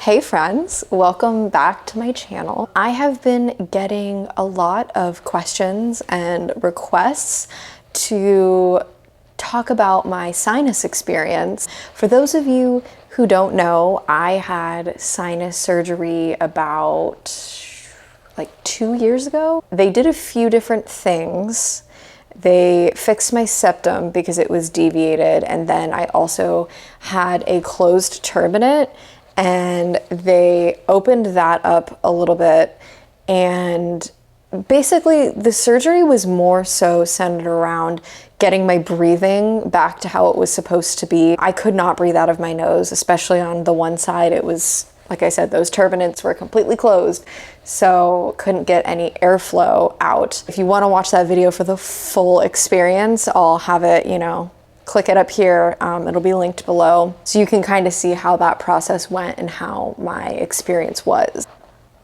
Hey friends, welcome back to my channel. I have been getting a lot of questions and requests to talk about my sinus experience. For those of you who don't know, I had sinus surgery about like 2 years ago. They did a few different things. They fixed my septum because it was deviated, and then I also had a closed turbinate, and they opened that up a little bit. And basically the surgery was more so centered around getting my breathing back to how it was supposed to be. I could not breathe out of my nose, especially on the one side. It was, like I said, those turbinates were completely closed, so couldn't get any airflow out. If you want to watch that video for the full experience, I'll have it, click it up here. It'll be linked below, so you can kind of see how that process went and how my experience was.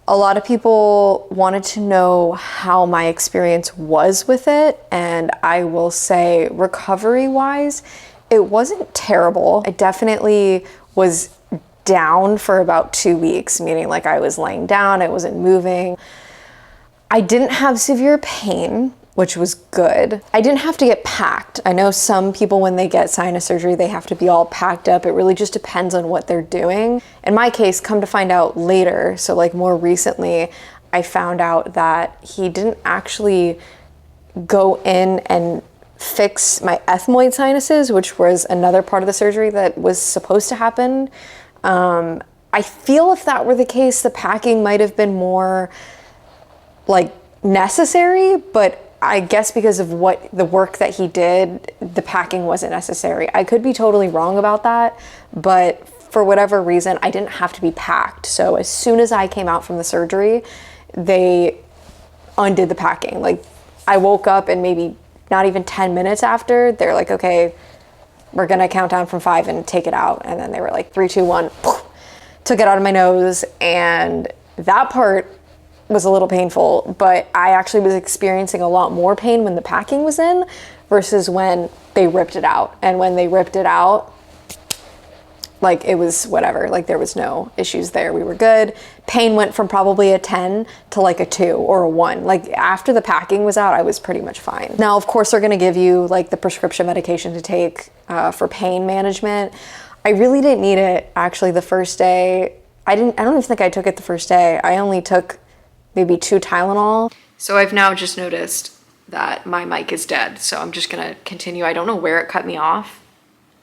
A lot of people wanted to know how my experience was with it, and I will say, recovery-wise, it wasn't terrible. I definitely was down for about 2 weeks, meaning like I was laying down, I wasn't moving. I didn't have severe pain, which was good. I didn't have to get packed. I know some people, when they get sinus surgery, they have to be all packed up. It really just depends on what they're doing. In my case, come to find out later, so like more recently, I found out that he didn't actually go in and fix my ethmoid sinuses, which was another part of the surgery that was supposed to happen. I feel if that were the case, the packing might have been more like necessary, but I guess because of what the work that he did, the packing wasn't necessary. I could be totally wrong about that, but for whatever reason, I didn't have to be packed. So as soon as I came out from the surgery, they undid the packing. Like, I woke up and maybe not even 10 minutes after, they're like, okay, we're gonna count down from 5 and take it out. And then they were like, 3, 2, 1, took it out of my nose. And that part was a little painful, but I actually was experiencing a lot more pain when the packing was in versus when they ripped it out. And when they ripped it out, like, it was whatever, like there was no issues there. We were good. Pain went from probably a 10 to like a 2 or a 1. Like, after the packing was out, I was pretty much fine. Now, of course, they're gonna give you like the prescription medication to take for pain management. I really didn't need it actually the first day. I don't even think I took it the first day. I only took maybe 2 Tylenol. So I've now just noticed that my mic is dead, so I'm just gonna continue. I don't know where it cut me off,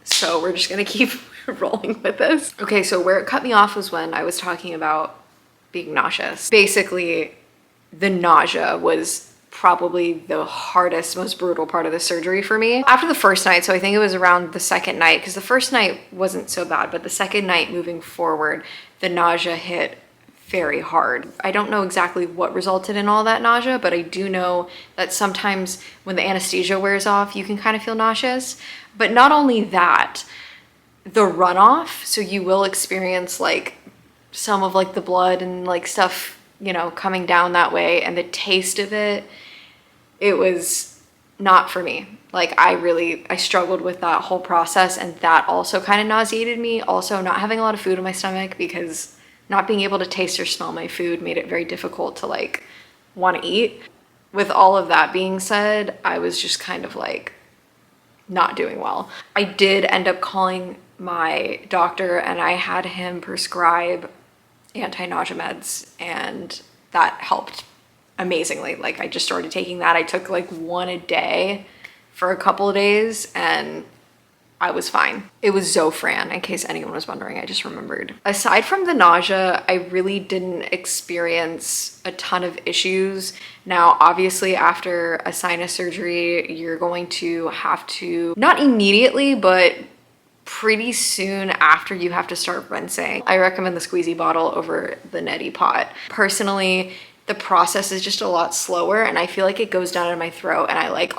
so we're just gonna keep rolling with this. Okay, so where it cut me off was when I was talking about being nauseous. Basically, the nausea was probably the hardest, most brutal part of the surgery for me. After the first night, so I think it was around the second night, because the first night wasn't so bad, but the second night moving forward, the nausea hit very hard. I don't know exactly what resulted in all that nausea, but I do know that sometimes when the anesthesia wears off, you can kind of feel nauseous. But not only that, the runoff, so you will experience like some of like the blood and like stuff, coming down that way, and the taste of it, it was not for me. Like, I struggled with that whole process, and that also kind of nauseated me. Also, not having a lot of food in my stomach, because not being able to taste or smell my food made it very difficult to like want to eat. With all of that being said, I was just kind of like not doing well. I did end up calling my doctor, and I had him prescribe anti-nausea meds, and that helped amazingly. Like, I just started taking that. I took like 1 a day for a couple of days, and I was fine. It was Zofran, in case anyone was wondering, I just remembered. Aside from the nausea, I really didn't experience a ton of issues. Now, obviously, after a sinus surgery, you're going to have to, not immediately, but pretty soon after, you have to start rinsing. I recommend the Cxdy bottle over the neti pot. Personally, the process is just a lot slower, and I feel like it goes down in my throat, and I like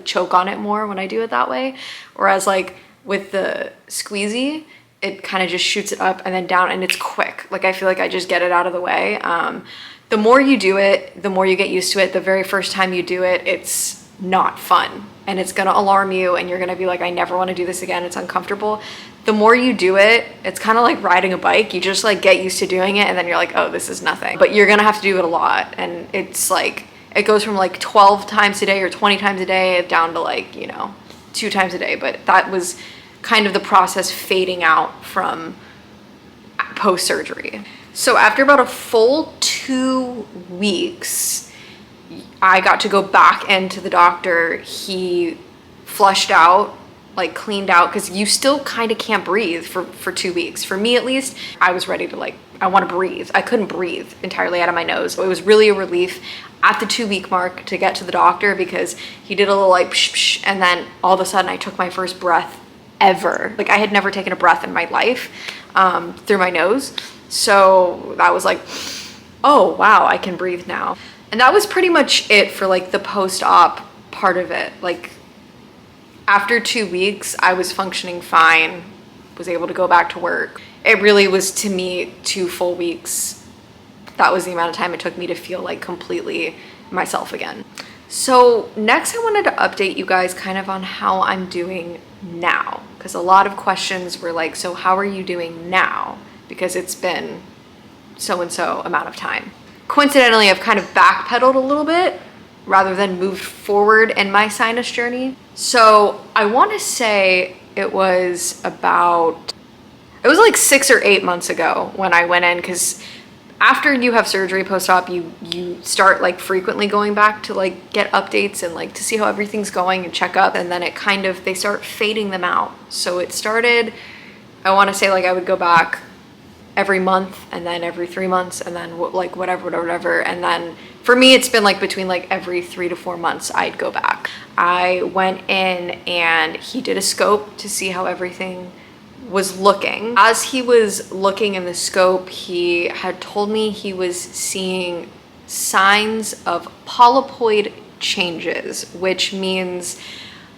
choke on it more when I do it that way. Whereas like with the Cxdy, it kind of just shoots it up and then down, and it's quick. Like, I feel like I just get it out of the way. The more you do it, the more you get used to it. The very first time you do it, it's not fun and it's gonna alarm you and you're gonna be like, I never wanna do this again, it's uncomfortable. The more you do it, it's kind of like riding a bike. You just like get used to doing it and then you're like, oh, this is nothing. But you're gonna have to do it a lot. And it's like, it goes from like 12 times a day or 20 times a day down to like, you know, 2 times a day. But that was kind of the process fading out from post-surgery. So after about a full 2 weeks, I got to go back into the doctor. He flushed out, like cleaned out, because you still kind of can't breathe for 2 weeks. For me at least, I was ready to like, I want to breathe. I couldn't breathe entirely out of my nose. So it was really a relief at the 2-week mark to get to the doctor, because he did a little like psh, psh, and then all of a sudden I took my first breath ever. Like I had never taken a breath in my life through my nose. So that was like, oh wow, I can breathe now. And that was pretty much it for like the post-op part of it. Like after 2 weeks, I was functioning fine, was able to go back to work. It really was, to me, 2 full weeks. That was the amount of time it took me to feel like completely myself again. So next I wanted to update you guys kind of on how I'm doing now, because a lot of questions were like, so how are you doing now? Because it's been so and so amount of time. Coincidentally, I've kind of backpedaled a little bit rather than moved forward in my sinus journey. So I want to say it was like 6 or 8 months ago when I went in, because after you have surgery post-op, you start like frequently going back to like get updates and like to see how everything's going and check up, and then it kind of, they start fading them out. So it started, I want to say like I would go back every month and then every 3 months and then like whatever. And then for me, it's been like between like every 3 to 4 months I'd go back. I went in and he did a scope to see how everything was looking. As he was looking in the scope, he had told me he was seeing signs of polypoid changes, which means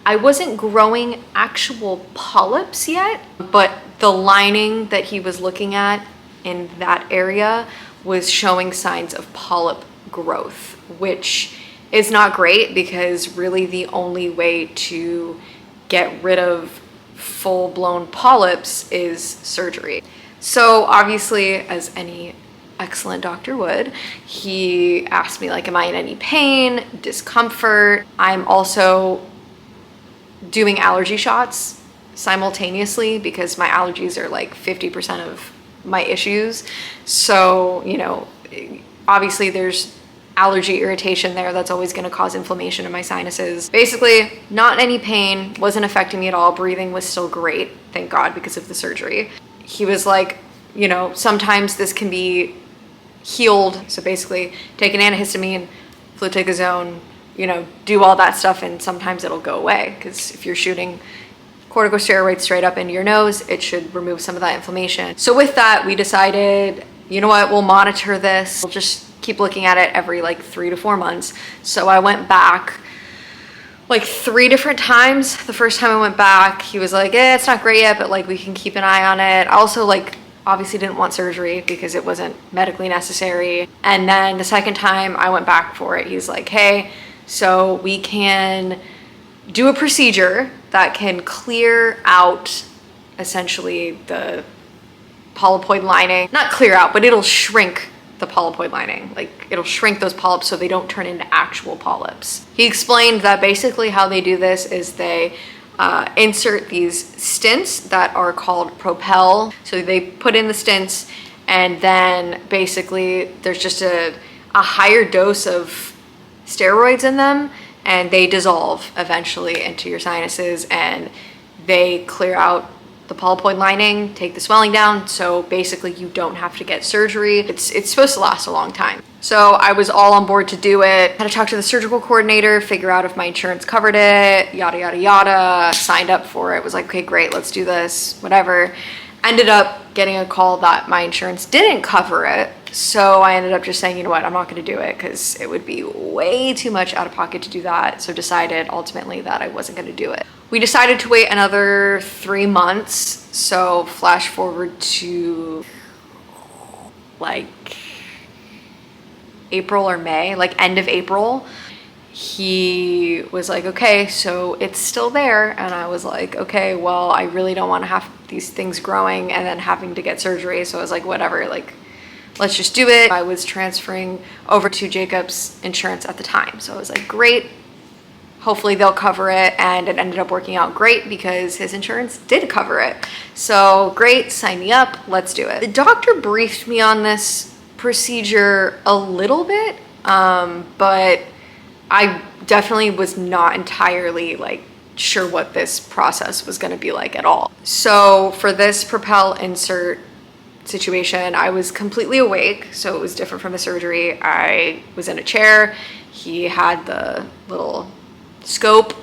I wasn't growing actual polyps yet, but the lining that he was looking at in that area was showing signs of polyp growth, which is not great, because really the only way to get rid of full-blown polyps is surgery. So obviously, as any excellent doctor would, he asked me like, am I in any pain, discomfort? I'm also doing allergy shots simultaneously because my allergies are like 50% of my issues. So, you know, obviously there's allergy irritation there that's always going to cause inflammation in my sinuses. Basically, not any pain, wasn't affecting me at all. Breathing was still great, thank God, because of the surgery. He was like, you know, sometimes this can be healed. So basically, take an antihistamine, fluticasone, you know, do all that stuff, and sometimes it'll go away, because if you're shooting corticosteroids straight up into your nose, it should remove some of that inflammation. So with that, we decided, you know what, we'll monitor this. We'll just keep looking at it every like 3 to 4 months. So I went back like 3 different times. The first time I went back, he was like, it's not great yet, but like we can keep an eye on it. I also like obviously didn't want surgery because it wasn't medically necessary. And then the second time I went back for it, he's like, hey, so we can do a procedure that can clear out essentially the polypoid lining. Not clear out, but it'll shrink the polypoid lining. Like it'll shrink those polyps so they don't turn into actual polyps. He explained that basically how they do this is they insert these stents that are called Propel. So they put in the stents, and then basically there's just a higher dose of steroids in them, and they dissolve eventually into your sinuses, and they clear out the polypoid lining, take the swelling down, so basically you don't have to get surgery. It's supposed to last a long time. So I was all on board to do it. Had to talk to the surgical coordinator, figure out if my insurance covered it, yada, yada, yada. Signed up for it, was like, okay, great, let's do this, whatever. Ended up getting a call that my insurance didn't cover it. So I ended up just saying, you know what, I'm not gonna do it because it would be way too much out of pocket to do that. So decided ultimately that I wasn't gonna do it. We decided to wait another 3 months. So flash forward to like April or May, like end of April. he was like, okay, so it's still there. And I was like, okay, well, I really don't want to have these things growing and then having to get surgery. So I was like, whatever, like, let's just do it. I was transferring over to Jacob's insurance at the time. So I was like, great, hopefully they'll cover it. And it ended up working out great because his insurance did cover it. So great, sign me up, let's do it. The doctor briefed me on this procedure a little bit, but I definitely was not entirely like sure what this process was going to be like at all. So for this Propel insert situation, I was completely awake, so it was different from the surgery. I was in a chair. He had the little scope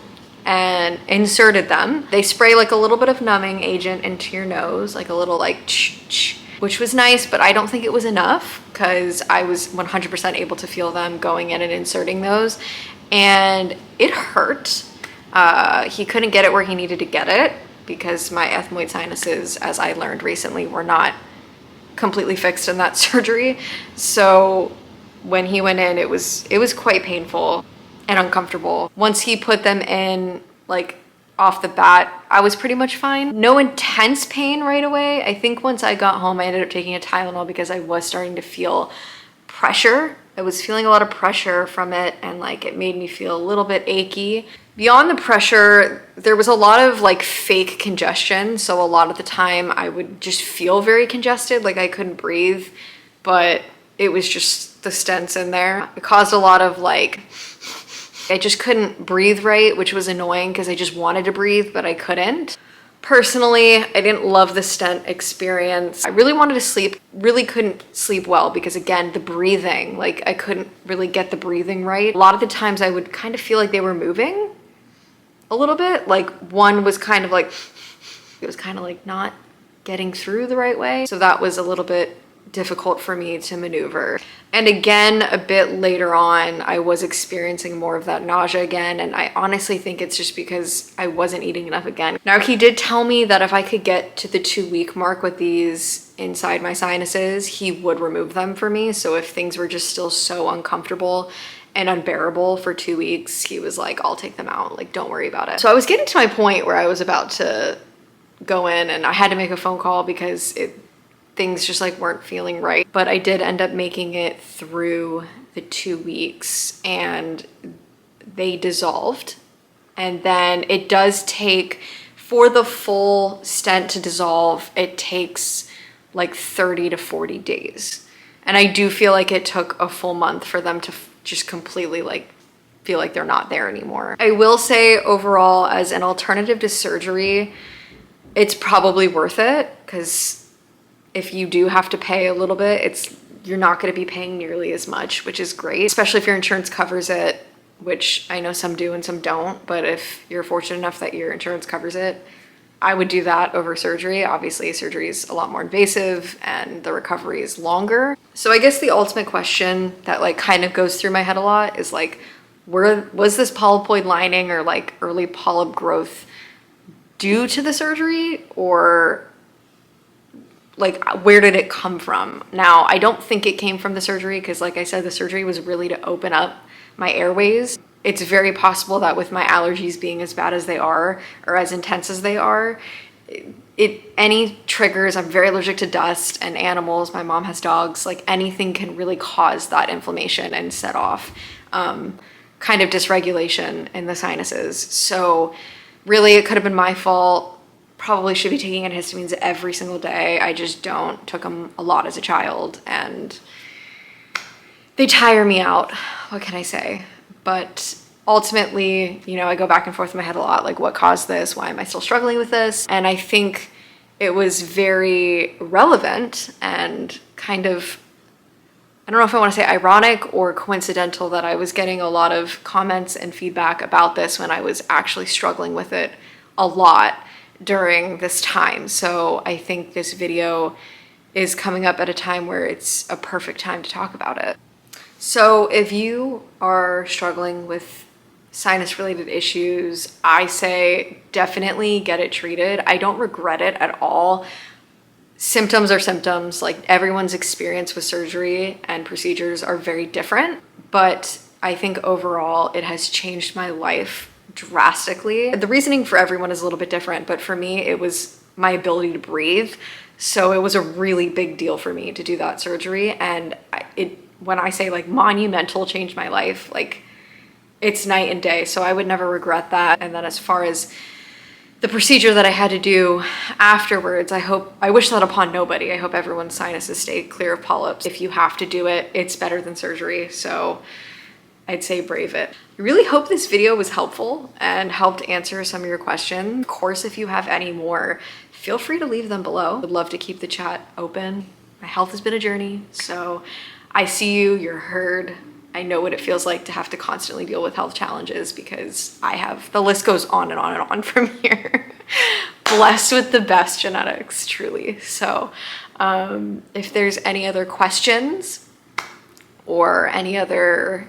and inserted them. They spray like a little bit of numbing agent into your nose, like a little like which was nice, but I don't think it was enough because I was 100% able to feel them going in and inserting those, and it hurt. He couldn't get it where he needed to get it because my ethmoid sinuses, as I learned recently, were not completely fixed in that surgery. So when he went in, it was quite painful and uncomfortable. Once he put them in, like off the bat, I was pretty much fine. No intense pain right away. I think once I got home, I ended up taking a Tylenol because I was starting to feel pressure. I was feeling a lot of pressure from it, and like it made me feel a little bit achy. Beyond the pressure, there was a lot of like fake congestion. So a lot of the time I would just feel very congested, like I couldn't breathe, but it was just the stents in there. It caused a lot of like, I just couldn't breathe right, which was annoying because I just wanted to breathe, but I couldn't. Personally, I didn't love the stent experience. I really wanted to sleep, really couldn't sleep well because again, the breathing, like I couldn't really get the breathing right. A lot of the times I would kind of feel like they were moving a little bit. Like one was kind of like, it was kind of like not getting through the right way. So that was a little bit difficult for me to maneuver. And again, a bit later on, I was experiencing more of that nausea again. And I honestly think it's just because I wasn't eating enough again. Now, he did tell me that if I could get to the 2-week mark with these inside my sinuses, he would remove them for me. So if things were just still so uncomfortable and unbearable for 2 weeks, he was like, I'll take them out. Like, don't worry about it. So I was getting to my point where I was about to go in and I had to make a phone call because things just like weren't feeling right. But I did end up making it through the 2 weeks and they dissolved. And then it does take, for the full stent to dissolve, it takes like 30 to 40 days. And I do feel like it took a full month for them to just completely like feel like they're not there anymore. I will say overall, as an alternative to surgery, it's probably worth it because if you do have to pay a little bit, you're not going to be paying nearly as much, which is great, especially if your insurance covers it, which I know some do and some don't. But if you're fortunate enough that your insurance covers it, I would do that over surgery. Obviously, surgery is a lot more invasive and the recovery is longer. So I guess the ultimate question that like kind of goes through my head a lot is like, was this polypoid lining or like early polyp growth due to the surgery, or like where did it come from? Now, I don't think it came from the surgery because like I said, the surgery was really to open up my airways. It's very possible that with my allergies being as bad as they are or as intense as they are, any triggers, I'm very allergic to dust and animals, my mom has dogs, like anything can really cause that inflammation and set off kind of dysregulation in the sinuses. So really it could have been my fault. Probably should be taking antihistamines every single day. I just don't. Took them a lot as a child and they tire me out. What can I say? But ultimately, you know, I go back and forth in my head a lot, like what caused this? Why am I still struggling with this? And I think it was very relevant and kind of, I don't know if I want to say ironic or coincidental that I was getting a lot of comments and feedback about this when I was actually struggling with it a lot during this time. So I think this video is coming up at a time where it's a perfect time to talk about it. So if you are struggling with sinus related issues, I say definitely get it treated. I don't regret it at all. Symptoms are symptoms. Like everyone's experience with surgery and procedures are very different, but I think overall it has changed my life drastically. The reasoning for everyone is a little bit different, but for me, it was my ability to breathe. So it was a really big deal for me to do that surgery. And when I say like monumental changed my life, like it's night and day. So I would never regret that. And then as far as the procedure that I had to do afterwards, I wish that upon nobody. I hope everyone's sinuses stay clear of polyps. If you have to do it, it's better than surgery. So I'd say brave it. I really hope this video was helpful and helped answer some of your questions. Of course, if you have any more, feel free to leave them below. I'd love to keep the chat open. My health has been a journey, so I see you, you're heard. I know what it feels like to have to constantly deal with health challenges because the list goes on and on and on from here. Blessed with the best genetics, truly. So if there's any other questions or any other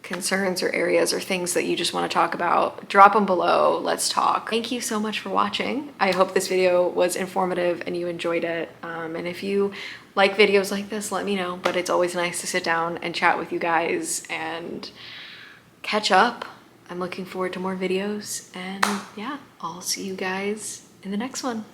concerns or areas or things that you just want to talk about, drop them below. Let's talk. Thank you so much for watching. I hope this video was informative and you enjoyed it. And if you like videos like this, let me know. But it's always nice to sit down and chat with you guys and catch up. I'm looking forward to more videos. And yeah, I'll see you guys in the next one.